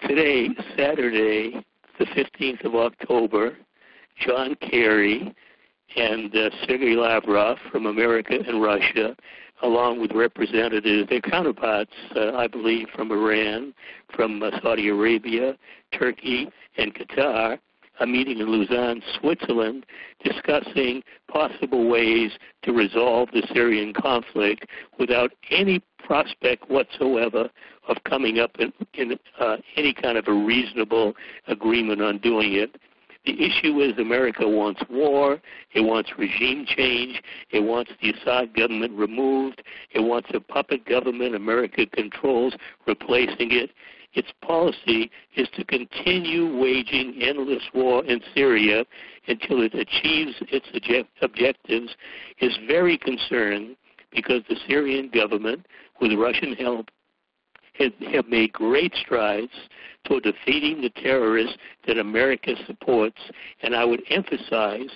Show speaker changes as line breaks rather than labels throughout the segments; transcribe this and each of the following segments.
Today, Saturday, the 15th of October, John Kerry and Sergei Lavrov from America and Russia, along with representatives, their counterparts, I believe, from Iran, from Saudi Arabia, Turkey, and Qatar, are meeting in Lausanne, Switzerland, discussing possible ways to resolve the Syrian conflict without any prospect whatsoever of coming up in any kind of a reasonable agreement on doing it. The issue is America wants war, it wants regime change, it wants the Assad government removed, it wants a puppet government America controls replacing it. Its policy is to continue waging endless war in Syria until it achieves its objectives. Is very concerned because the Syrian government, with Russian help, have made great strides toward defeating the terrorists that America supports. And I would emphasize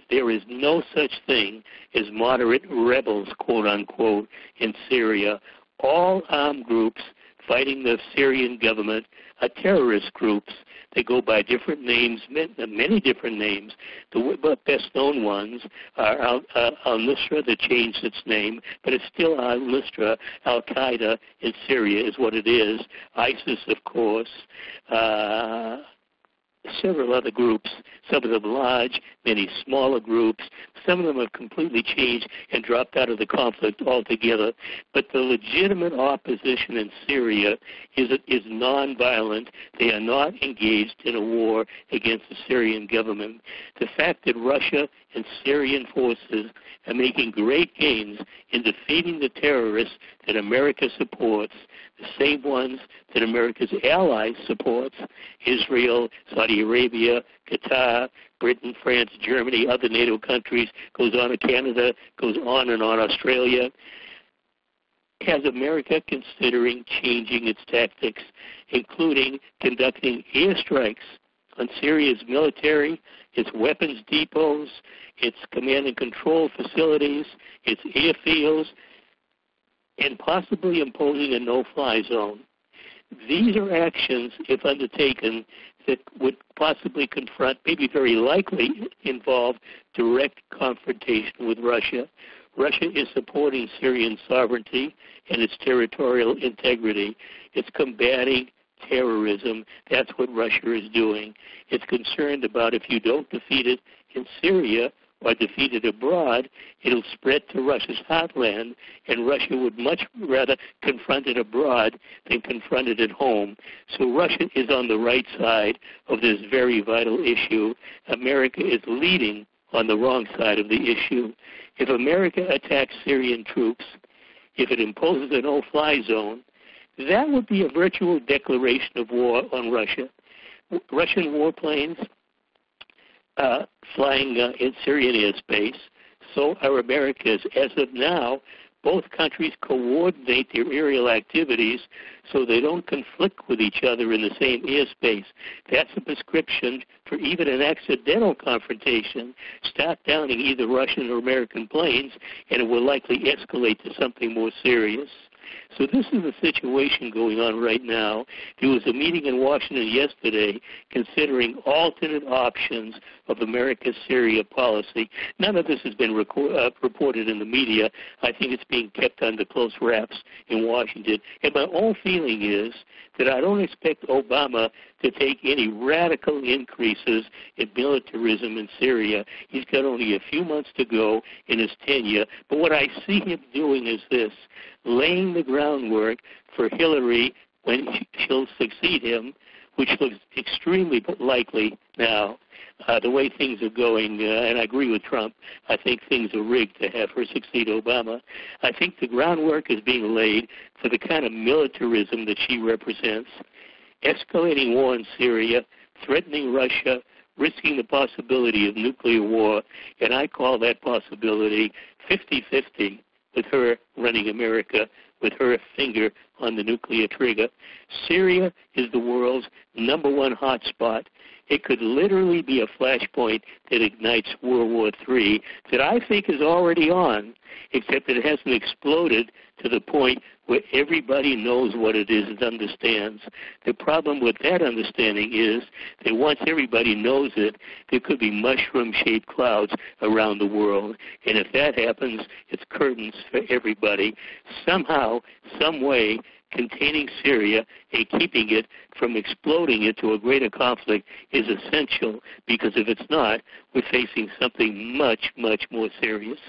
there is no such thing as moderate rebels, quote unquote, in Syria. All armed groups fighting the Syrian government are terrorist groups. They go by different names, many different names. The best-known ones are al-Nusra, that changed its name, but it's still al-Nusra. Al-Qaeda in Syria is what it is. ISIS, of course. Several other groups, some of them large, many smaller groups. Some of them have completely changed and dropped out of the conflict altogether. But the legitimate opposition in Syria is nonviolent. They are not engaged in a war against the Syrian government. The fact that Russia and Syrian forces are making great gains in defeating the terrorists that America supports, the same ones that America's allies supports, Israel, Saudi Arabia, Qatar, Britain, France, Germany, other NATO countries, goes on to Canada, goes on and on, Australia. Has America considering changing its tactics, including conducting airstrikes on Syria's military, its weapons depots, its command and control facilities, its airfields, and possibly imposing a no-fly zone? These are actions, if undertaken, that would possibly confront, maybe very likely involve direct confrontation with Russia. Russia is supporting Syrian sovereignty and its territorial integrity. It's combating terrorism. That's what Russia is doing. It's concerned about if you don't defeat it in Syria or defeat it abroad, it'll spread to Russia's heartland, and Russia would much rather confront it abroad than confront it at home. So Russia is on the right side of this very vital issue. America is leading on the wrong side of the issue. If America attacks Syrian troops, if it imposes a no-fly zone, that would be a virtual declaration of war on Russia. Russian warplanes flying in Syrian airspace, so are America's. As of now, both countries coordinate their aerial activities so they don't conflict with each other in the same airspace. That's a prescription for even an accidental confrontation. Start downing either Russian or American planes, and it will likely escalate to something more serious. So this is the situation going on right now. There was a meeting in Washington yesterday considering alternate options of America's Syria policy. None of this has been reported in the media. I think it's being kept under close wraps in Washington. And my own feeling is that I don't expect Obama to take any radical increases in militarism in Syria. He's got only a few months to go in his tenure. But what I see him doing is this: laying the groundwork for Hillary when she'll succeed him, which looks extremely likely now. The way things are going, and I agree with Trump, I think things are rigged to have her succeed Obama. I think the groundwork is being laid for the kind of militarism that she represents, escalating war in Syria, threatening Russia, risking the possibility of nuclear war, and I call that possibility 50-50 with her running America, with her finger on the nuclear trigger. Syria is the world's #1 hotspot. It could literally be a flashpoint that ignites World War III that I think is already on, except that it hasn't exploded to the point where everybody knows what it is and understands. The problem with that understanding is that once everybody knows it, there could be mushroom-shaped clouds around the world. And if that happens, it's curtains for everybody. Somehow, some way, containing Syria and keeping it from exploding into a greater conflict is essential, because if it's not, we're facing something much, much more serious.